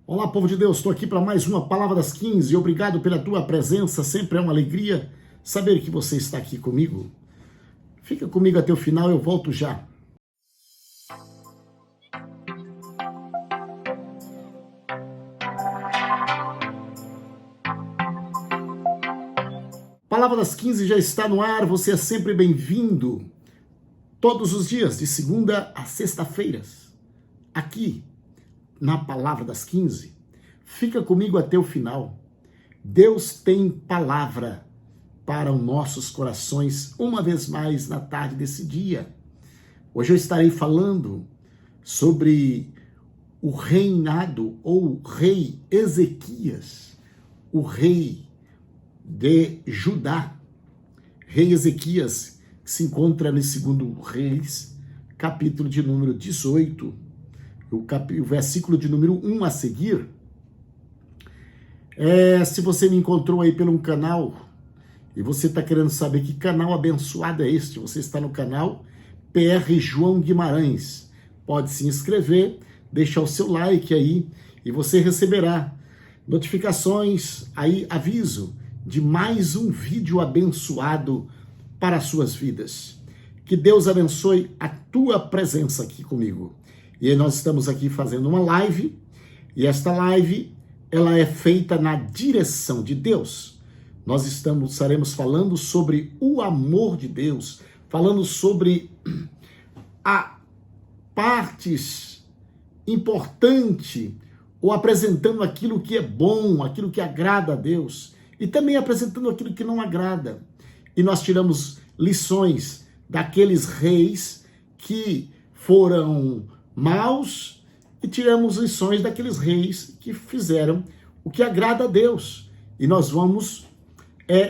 Olá, povo de Deus, estou aqui para mais uma Palavra das 15. Obrigado pela tua presença, sempre é uma alegria saber que você está aqui comigo. Fica comigo até o final, eu volto já. Palavra das 15 já está no ar, você é sempre bem-vindo. Todos os dias, de segunda a sexta-feiras, aqui na Palavra das 15. Fica comigo até o final. Deus tem palavra para os nossos corações, uma vez mais na tarde desse dia. Hoje eu estarei falando sobre o reinado ou rei Ezequias, o rei de Judá. Rei Ezequias, que se encontra no 2 Reis, capítulo de número 18, o versículo de número 1 a seguir. Se você me encontrou aí pelo canal e você está querendo saber que canal abençoado é este, você está no canal PR João Guimarães. Pode se inscrever, deixar o seu like aí e você receberá notificações, aí aviso de mais um vídeo abençoado para as suas vidas. Que Deus abençoe a tua presença aqui comigo. E aí nós estamos aqui fazendo uma live, e esta live, ela é feita na direção de Deus. Nós estaremos falando sobre o amor de Deus, falando sobre a partes importantes, ou apresentando aquilo que é bom, aquilo que agrada a Deus, e também apresentando aquilo que não agrada. E nós tiramos lições daqueles reis que foram maus e tiramos lições daqueles reis que fizeram o que agrada a Deus. E nós vamos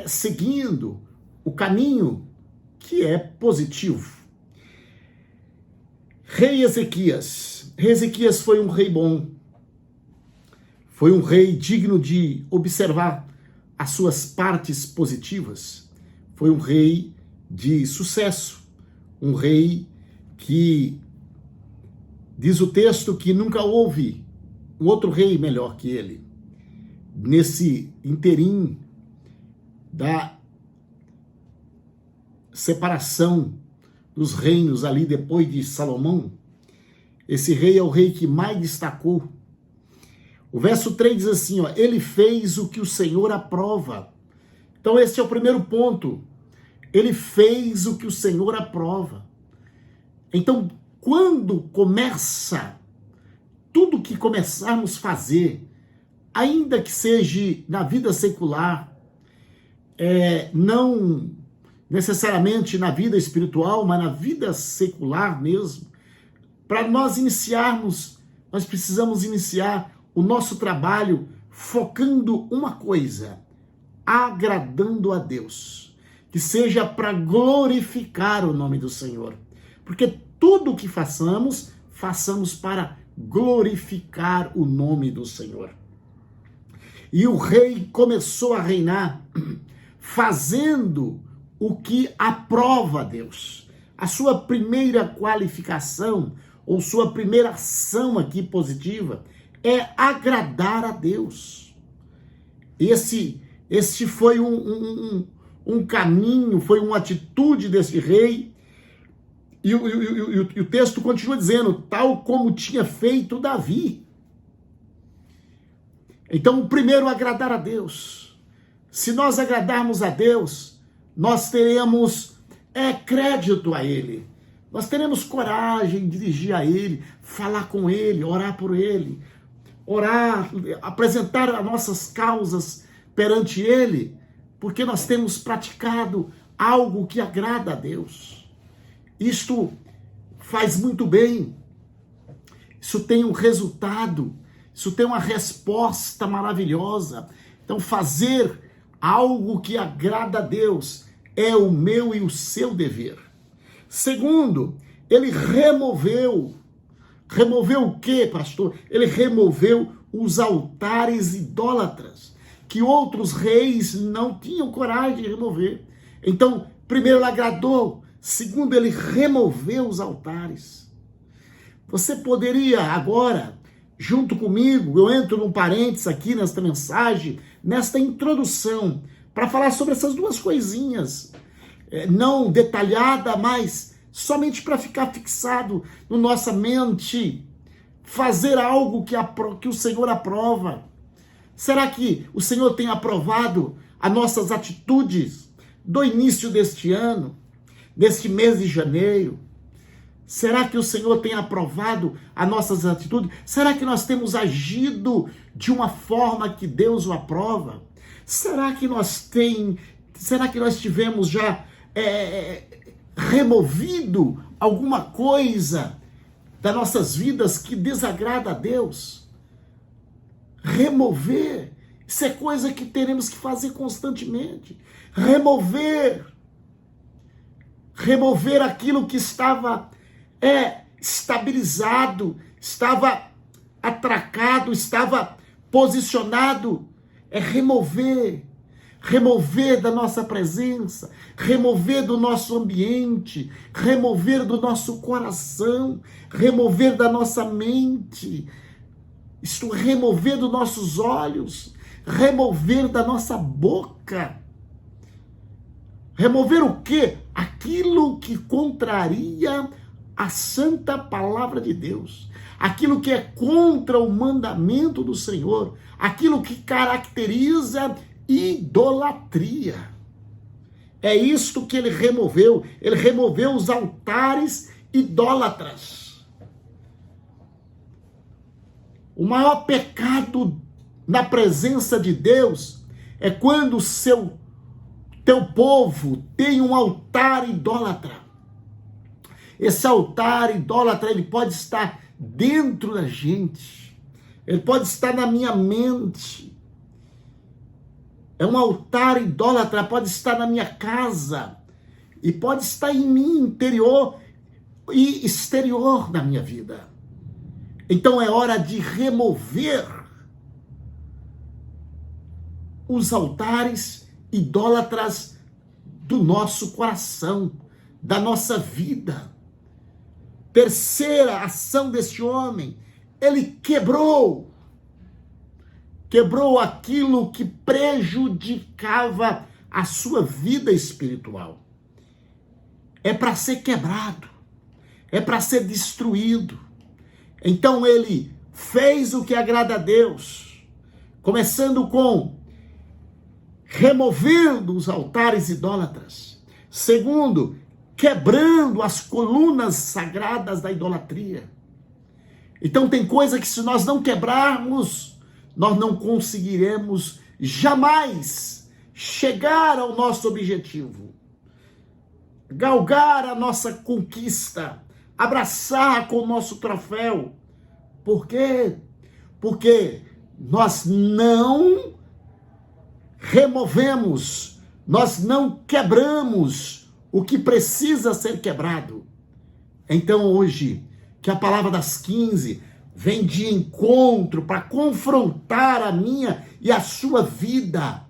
seguindo o caminho que é positivo. Rei Ezequias. Rei Ezequias foi um rei bom. Foi um rei digno de observar as suas partes positivas. Foi um rei de sucesso. Um rei que diz o texto que nunca houve um outro rei melhor que ele. Nesse interim da separação dos reinos ali depois de Salomão, esse rei é o rei que mais destacou. O verso 3 diz assim, ele fez o que o Senhor aprova. Então esse é o primeiro ponto. Ele fez o que o Senhor aprova. Então, quando começa, tudo que começarmos a fazer, ainda que seja na vida secular, não necessariamente na vida espiritual, mas na vida secular mesmo, para nós iniciarmos, nós precisamos iniciar o nosso trabalho focando uma coisa, agradando a Deus, que seja para glorificar o nome do Senhor, porque tudo o que façamos, façamos para glorificar o nome do Senhor. E o rei começou a reinar fazendo o que aprova a Deus. A sua primeira qualificação, ou sua primeira ação aqui positiva, é agradar a Deus. Este foi um caminho, foi uma atitude desse rei. E o texto continua dizendo, tal como tinha feito Davi. Então, primeiro, agradar a Deus. Se nós agradarmos a Deus, nós teremos crédito a Ele. Nós teremos coragem de dirigir a Ele, falar com Ele, orar por Ele, orar, apresentar as nossas causas perante Ele, porque nós temos praticado algo que agrada a Deus. Isto faz muito bem, isso tem um resultado, isso tem uma resposta maravilhosa. Então fazer algo que agrada a Deus é o meu e o seu dever. Segundo, ele removeu o quê, pastor? Ele removeu os altares idólatras, que outros reis não tinham coragem de remover. Então, primeiro ele agradou, segundo, ele removeu os altares. Você poderia agora junto comigo, eu entro num parênteses aqui nesta mensagem, nesta introdução, para falar sobre essas duas coisinhas, não detalhada, mas somente para ficar fixado na nossa mente, fazer algo que o Senhor aprova. Será que o Senhor tem aprovado as nossas atitudes do início deste ano, deste mês de janeiro? Será que o Senhor tem aprovado as nossas atitudes? Será que nós temos agido de uma forma que Deus o aprova? Será que nós tivemos já removido alguma coisa das nossas vidas que desagrada a Deus? Remover, isso é coisa que teremos que fazer constantemente. Remover aquilo que estava estabilizado, estava atracado, estava posicionado. Remover da nossa presença, remover do nosso ambiente, remover do nosso coração, remover da nossa mente, isto remover dos nossos olhos, remover da nossa boca. Remover o quê? Aquilo que contraria a santa palavra de Deus, aquilo que é contra o mandamento do Senhor, aquilo que caracteriza idolatria. É isto que ele removeu os altares idólatras. O maior pecado na presença de Deus é quando teu povo tem um altar idólatra. Esse altar idólatra, ele pode estar dentro da gente, ele pode estar na minha mente. É um altar idólatra, pode estar na minha casa, e pode estar em mim, interior e exterior da minha vida. Então é hora de remover os altares idólatras do nosso coração, da nossa vida. Terceira ação deste homem, ele quebrou aquilo que prejudicava a sua vida espiritual. É para ser quebrado, é para ser destruído. Então ele fez o que agrada a Deus, começando com removendo os altares idólatras. Segundo, quebrando as colunas sagradas da idolatria. Então tem coisa que se nós não quebrarmos, nós não conseguiremos jamais chegar ao nosso objetivo, galgar a nossa conquista, abraçar com o nosso troféu. Por quê? Porque nós não removemos, nós não quebramos o que precisa ser quebrado. Então hoje, que a palavra das 15 vem de encontro para confrontar a minha e a sua vida.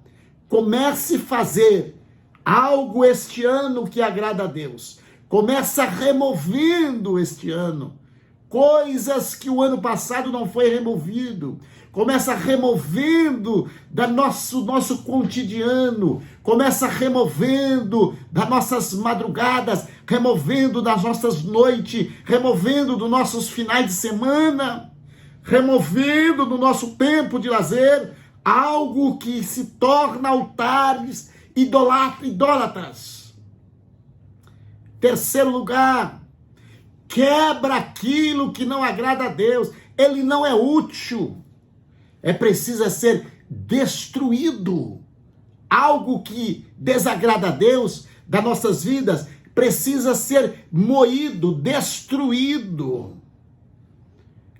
Comece a fazer algo este ano que agrada a Deus. Começa removendo este ano coisas que o ano passado não foi removido. Começa removendo do nosso cotidiano. Começa removendo das nossas madrugadas, removendo das nossas noites, removendo dos nossos finais de semana, removendo do nosso tempo de lazer, algo que se torna altares idólatras. Terceiro lugar, quebra aquilo que não agrada a Deus. Ele não é útil. Precisa ser destruído. Algo que desagrada a Deus das nossas vidas precisa ser moído, destruído.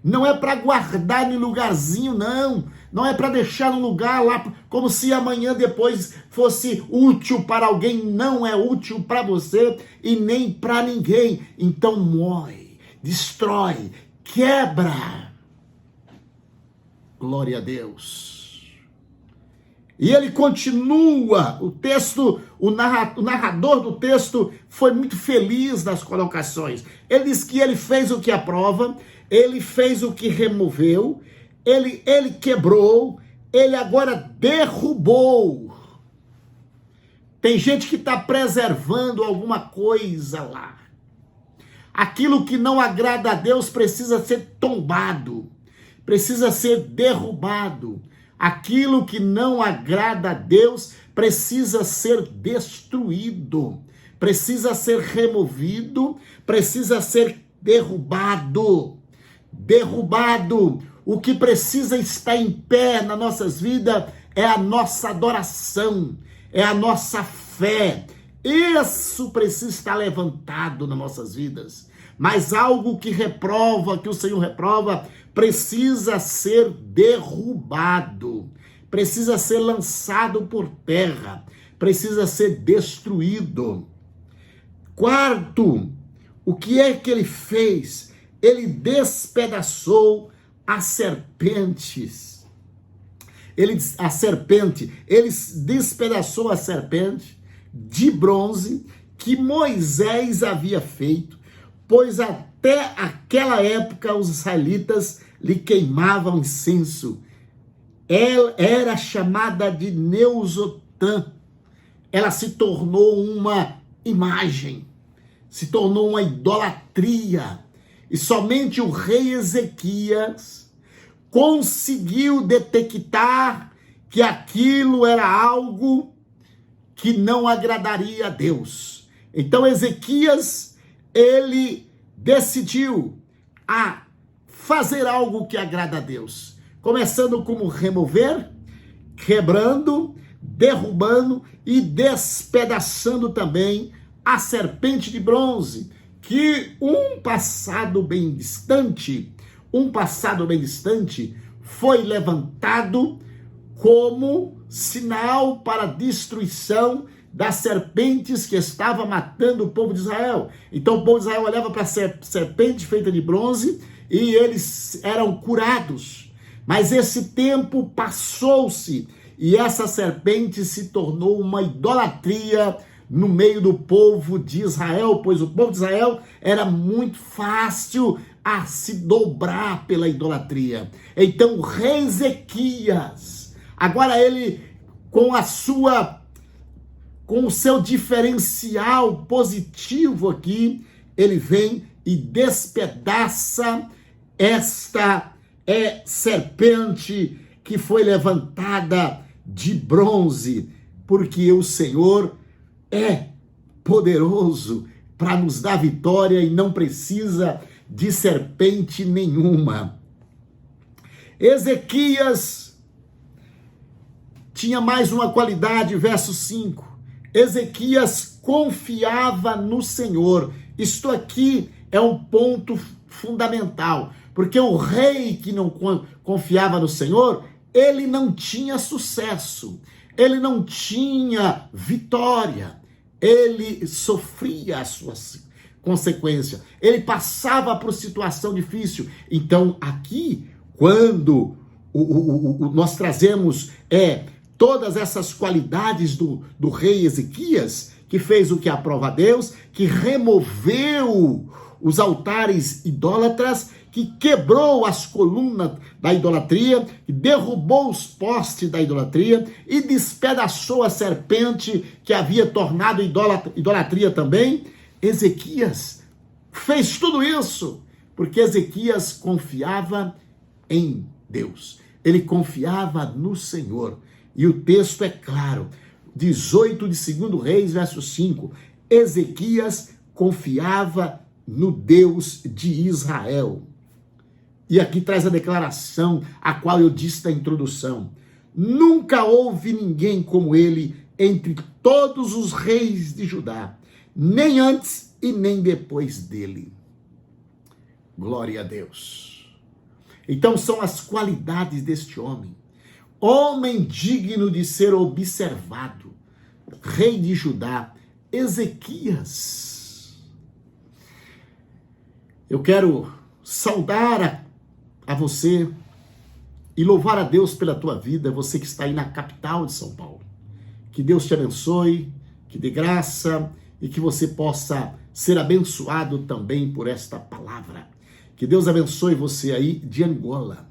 Não é para guardar em lugarzinho, não. Não é para deixar no lugar lá, como se amanhã depois fosse útil para alguém. Não é útil para você e nem para ninguém. Então moe, destrói, quebra. Glória a Deus. E ele continua, o narrador do texto foi muito feliz nas colocações. Ele diz que ele fez o que aprova, ele fez o que removeu, ele quebrou, ele agora derrubou. Tem gente que está preservando alguma coisa lá. Aquilo que não agrada a Deus precisa ser tombado, precisa ser derrubado. Aquilo que não agrada a Deus precisa ser destruído, precisa ser removido, precisa ser derrubado. Derrubado. O que precisa estar em pé nas nossas vidas é a nossa adoração, é a nossa fé. Isso precisa estar levantado nas nossas vidas. Mas algo que reprova, que o Senhor reprova, precisa ser derrubado, precisa ser lançado por terra, precisa ser destruído. Quarto, o que é que ele fez? Ele despedaçou as serpentes. Ele despedaçou a serpente de bronze que Moisés havia feito, pois até aquela época os israelitas lhe queimavam incenso. Ela era chamada de Neusotã. Ela se tornou uma imagem, se tornou uma idolatria. E somente o rei Ezequias conseguiu detectar que aquilo era algo que não agradaria a Deus. Então Ezequias, ele decidiu fazer algo que agrada a Deus, começando como remover, quebrando, derrubando e despedaçando também a serpente de bronze, que um passado bem distante foi levantado como sinal para a destruição das serpentes que estavam matando o povo de Israel. Então o povo de Israel olhava para a serpente feita de bronze e eles eram curados. Mas esse tempo passou-se e essa serpente se tornou uma idolatria no meio do povo de Israel, pois o povo de Israel era muito fácil a se dobrar pela idolatria. Então o rei Ezequias, agora ele com o seu diferencial positivo aqui, ele vem e despedaça esta serpente que foi levantada de bronze, porque o Senhor é poderoso para nos dar vitória e não precisa de serpente nenhuma. Ezequias tinha mais uma qualidade, verso 5. Ezequias confiava no Senhor. Isto aqui é um ponto fundamental, porque o rei que não confiava no Senhor, ele não tinha sucesso, ele não tinha vitória, ele sofria as suas consequências, ele passava por situação difícil. Então aqui, quando nós trazemos todas essas qualidades do rei Ezequias, que fez o que aprova a Deus, que removeu os altares idólatras, que quebrou as colunas da idolatria, que derrubou os postes da idolatria e despedaçou a serpente que havia tornado idolatria também. Ezequias fez tudo isso porque Ezequias confiava em Deus. Ele confiava no Senhor. E o texto é claro, 18 de 2 Reis, verso 5, Ezequias confiava no Deus de Israel. E aqui traz a declaração, a qual eu disse na introdução. Nunca houve ninguém como ele entre todos os reis de Judá, nem antes e nem depois dele. Glória a Deus. Então são as qualidades deste homem. Homem digno de ser observado, rei de Judá, Ezequias. Eu quero saudar a você e louvar a Deus pela tua vida, você que está aí na capital de São Paulo. Que Deus te abençoe, que dê graça e que você possa ser abençoado também por esta palavra. Que Deus abençoe você aí de Angola,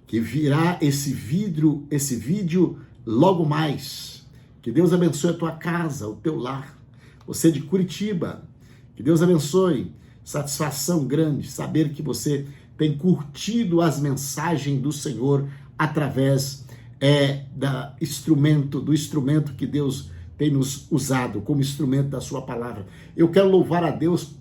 que virá esse vídeo logo mais. Que Deus abençoe a tua casa, o teu lar. Você de Curitiba, que Deus abençoe. Satisfação grande saber que você tem curtido as mensagens do Senhor através do instrumento que Deus tem nos usado como instrumento da sua palavra. Eu quero louvar a Deus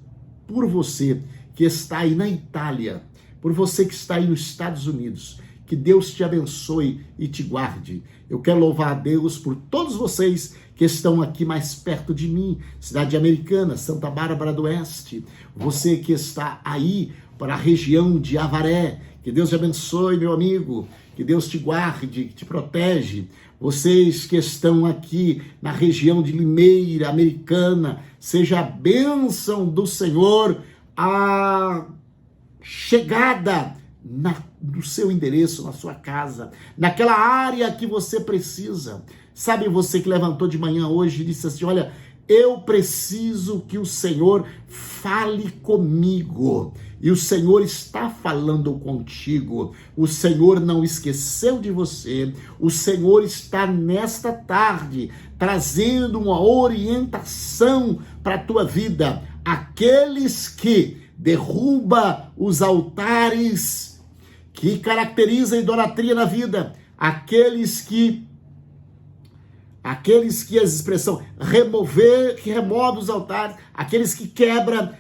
por você que está aí na Itália, por você que está aí nos Estados Unidos. Que Deus te abençoe e te guarde. Eu quero louvar a Deus por todos vocês que estão aqui mais perto de mim, Cidade Americana, Santa Bárbara do Oeste, você que está aí para a região de Avaré. Que Deus te abençoe, meu amigo, que Deus te guarde, te protege. Vocês que estão aqui na região de Limeira, Americana, seja a bênção do Senhor a chegada no seu endereço, na sua casa, naquela área que você precisa. Sabe, você que levantou de manhã hoje e disse assim, olha, eu preciso que o Senhor fale comigo. E o Senhor está falando contigo. O Senhor não esqueceu de você. O Senhor está nesta tarde trazendo uma orientação para a tua vida. Aqueles que derrubam os altares que caracterizam a idolatria na vida, aqueles que a expressão que remove os altares, aqueles que quebra,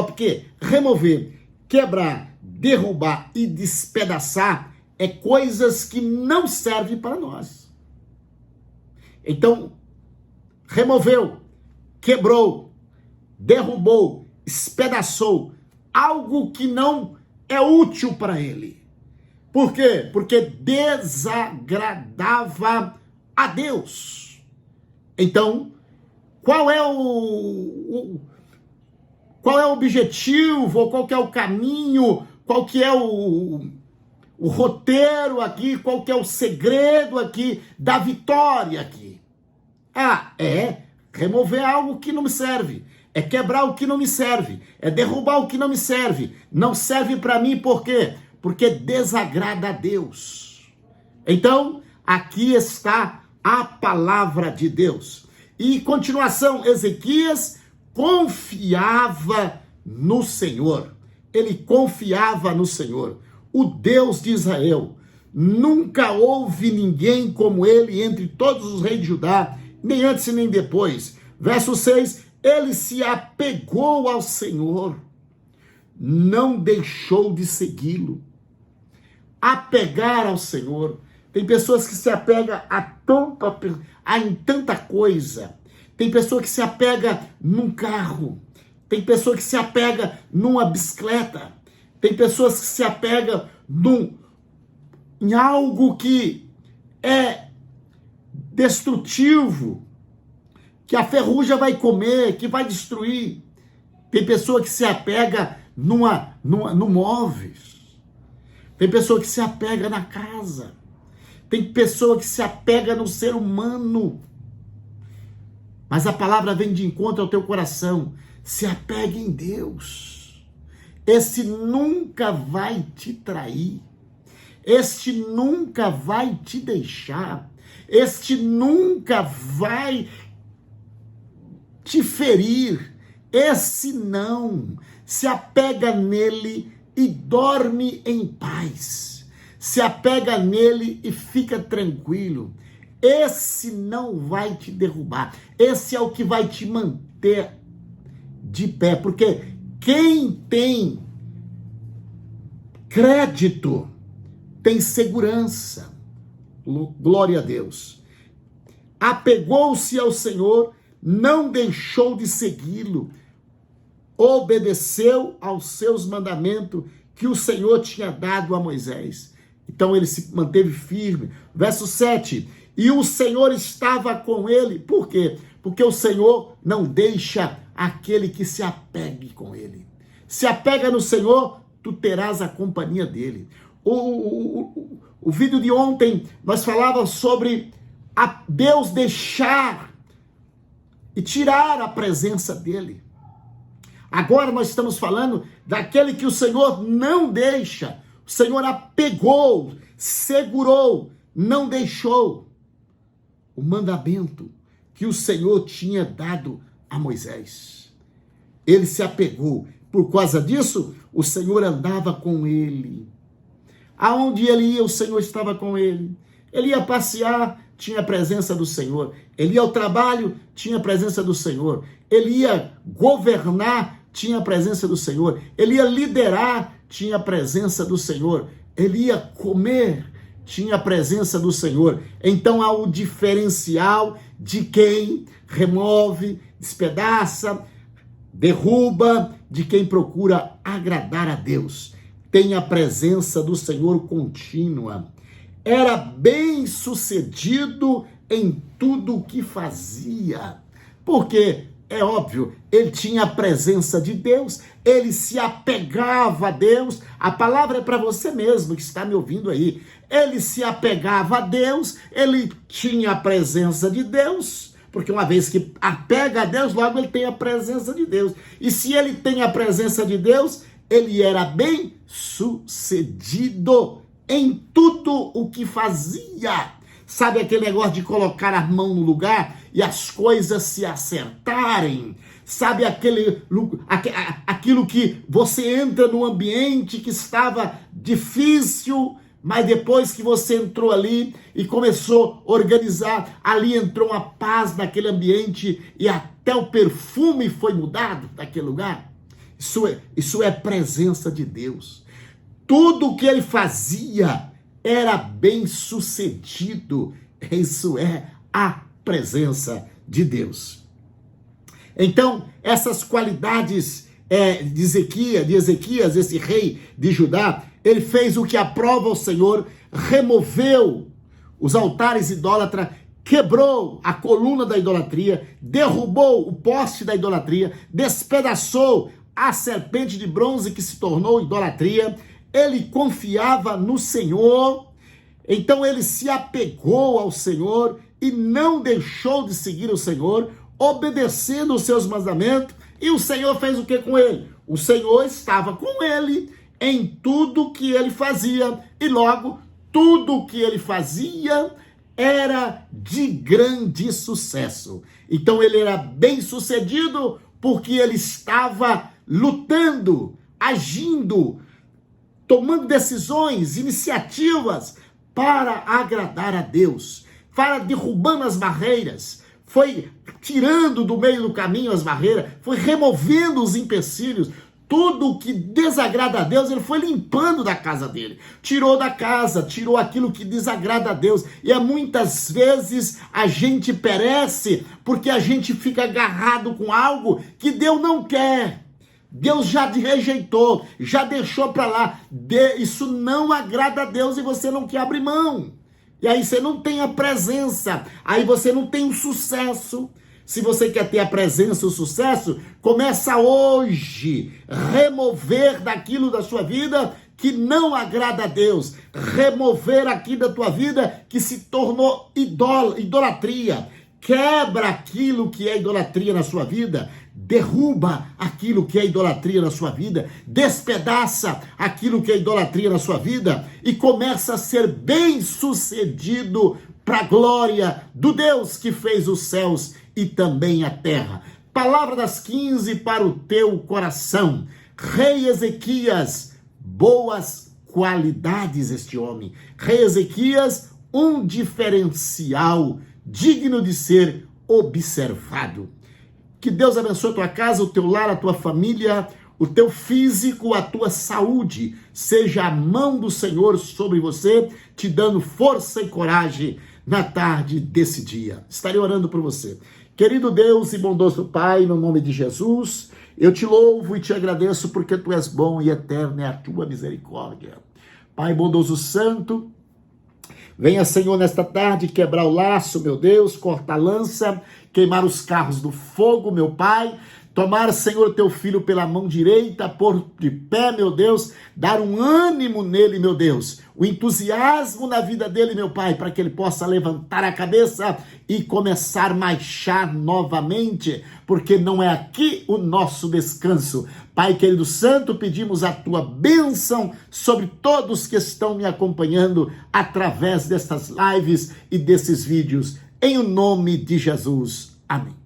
porque remover, quebrar, derrubar e despedaçar é coisas que não servem para nós. Então, removeu, quebrou, derrubou, despedaçou algo que não é útil para ele. Por quê? Porque desagradava a Deus. Então, qual é o objetivo, ou qual que é o caminho, qual que é o roteiro aqui, qual que é o segredo aqui da vitória aqui? É remover algo que não me serve, é quebrar o que não me serve, é derrubar o que não me serve, não serve para mim, por quê? Porque desagrada a Deus. Então, aqui está a palavra de Deus. E continuação, Ezequias confiava no Senhor. Ele confiava no Senhor, o Deus de Israel. Nunca houve ninguém como ele entre todos os reis de Judá, nem antes nem depois. Verso 6, ele se apegou ao Senhor, não deixou de segui-lo. Apegar ao Senhor. Tem pessoas que se apegam em tanta coisa. Tem pessoa que se apega num carro. Tem pessoa que se apega numa bicicleta. Tem pessoas que se apegam em algo que é destrutivo, que a ferrugem vai comer, que vai destruir. Tem pessoa que se apega no móveis. Tem pessoa que se apega na casa. Tem pessoa que se apega no ser humano. Mas a palavra vem de encontro ao teu coração. Se apegue em Deus. Esse nunca vai te trair. Este nunca vai te deixar. Este nunca vai te ferir. Esse não. Se apega nele e dorme em paz. Se apega nele e fica tranquilo. Esse não vai te derrubar. Esse é o que vai te manter de pé. Porque quem tem crédito tem segurança. Glória a Deus. Apegou-se ao Senhor, não deixou de segui-lo. Obedeceu aos seus mandamentos que o Senhor tinha dado a Moisés. Então ele se manteve firme. Verso 7. E o Senhor estava com ele. Por quê? Porque o Senhor não deixa aquele que se apegue com ele. Se apega no Senhor, tu terás a companhia dele. O vídeo de ontem nós falávamos sobre Deus deixar e tirar a presença dele. Agora nós estamos falando daquele que o Senhor não deixa. O Senhor apegou, segurou, não deixou o mandamento que o Senhor tinha dado a Moisés. Ele se apegou. Por causa disso, o Senhor andava com ele. Aonde ele ia, o Senhor estava com ele. Ele ia passear, tinha a presença do Senhor. Ele ia ao trabalho, tinha a presença do Senhor. Ele ia governar, tinha a presença do Senhor. Ele ia liderar, tinha a presença do Senhor. Ele ia comer, tinha a presença do Senhor. Então há o diferencial de quem remove, despedaça, derruba, de quem procura agradar a Deus. Tem a presença do Senhor contínua. Era bem sucedido em tudo o que fazia. Porque, é óbvio, ele tinha a presença de Deus, ele se apegava a Deus. A palavra é para você mesmo que está me ouvindo aí. Ele se apegava a Deus, ele tinha a presença de Deus, porque uma vez que apega a Deus, logo ele tem a presença de Deus. E se ele tem a presença de Deus, ele era bem sucedido em tudo o que fazia. Sabe aquele negócio de colocar a mão no lugar e as coisas se acertarem? Sabe aquilo que você entra num ambiente que estava difícil, mas depois que você entrou ali e começou a organizar, ali entrou uma paz naquele ambiente e até o perfume foi mudado daquele lugar? Isso é presença de Deus. Tudo o que ele fazia era bem sucedido. Isso é a presença de Deus. Então, essas qualidades de Ezequias, esse rei de Judá, ele fez o que aprova o Senhor, removeu os altares idólatras, quebrou a coluna da idolatria, derrubou o poste da idolatria, despedaçou a serpente de bronze que se tornou idolatria. Ele confiava no Senhor, então ele se apegou ao Senhor e não deixou de seguir o Senhor, obedecendo os seus mandamentos. E o Senhor fez o que com ele? O Senhor estava com ele em tudo que ele fazia, e logo tudo que ele fazia era de grande sucesso. Então ele era bem sucedido porque ele estava lutando, agindo, tomando decisões, iniciativas para agradar a Deus, para derrubando as barreiras, foi tirando do meio do caminho as barreiras, foi removendo os empecilhos. Tudo que desagrada a Deus, ele foi limpando da casa dele. Tirou da casa, tirou aquilo que desagrada a Deus. E muitas vezes a gente perece porque a gente fica agarrado com algo que Deus não quer. Deus já te rejeitou, já deixou para lá. Isso não agrada a Deus e você não quer abrir mão. E aí você não tem a presença, aí você não tem o sucesso. Se você quer ter a presença, o sucesso, começa hoje remover daquilo da sua vida que não agrada a Deus. Remover aqui da tua vida que se tornou idolatria. Quebra aquilo que é idolatria na sua vida. Derruba aquilo que é idolatria na sua vida. Despedaça aquilo que é idolatria na sua vida. E começa a ser bem sucedido para a glória do Deus que fez os céus e também a terra. Palavra das 15 para o teu coração. Rei Ezequias, boas qualidades este homem. Rei Ezequias, um diferencial digno de ser observado. Que Deus abençoe a tua casa, o teu lar, a tua família, o teu físico, a tua saúde. Seja a mão do Senhor sobre você, te dando força e coragem na tarde desse dia. Estarei orando por você. Querido Deus e bondoso Pai, no nome de Jesus, eu te louvo e te agradeço porque tu és bom e eterna é a tua misericórdia. Pai bondoso santo, venha, Senhor, nesta tarde quebrar o laço, meu Deus, cortar a lança, queimar os carros do fogo, meu Pai. tomar, Senhor, teu filho pela mão direita, pôr de pé, meu Deus, dar um ânimo nele, meu Deus, o entusiasmo na vida dele, meu Pai, para que ele possa levantar a cabeça e começar a marchar novamente, porque não é aqui o nosso descanso. Pai querido santo, pedimos a tua bênção sobre todos que estão me acompanhando através destas lives e desses vídeos, em o nome de Jesus. Amém.